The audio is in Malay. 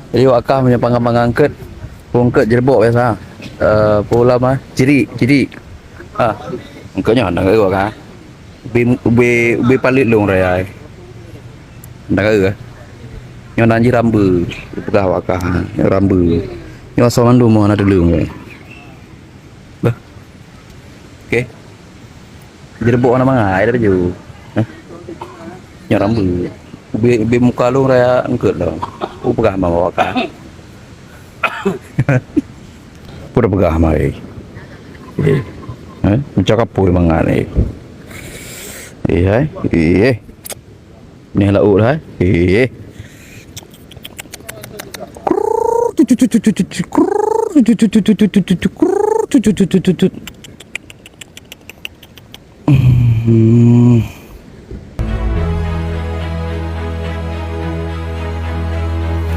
Jadi wakah punya pangangket pungket jerbok biasa. Pula mah ciri. Ah, engkaunya anda ke wakah. Ubi palit long raya. Anda ke? Nyo nanji rambu, pegah wakah, nyo rambu. Nyo asalan dulu mau ada dulu. Bah, oke. Jerbok mana mangai ada baju. Nyo rambu. Ubi muka long raya engkau lah. Pegah mau wakah. Pura pegah mai. Cakap pun mangai. Ni lauk dah.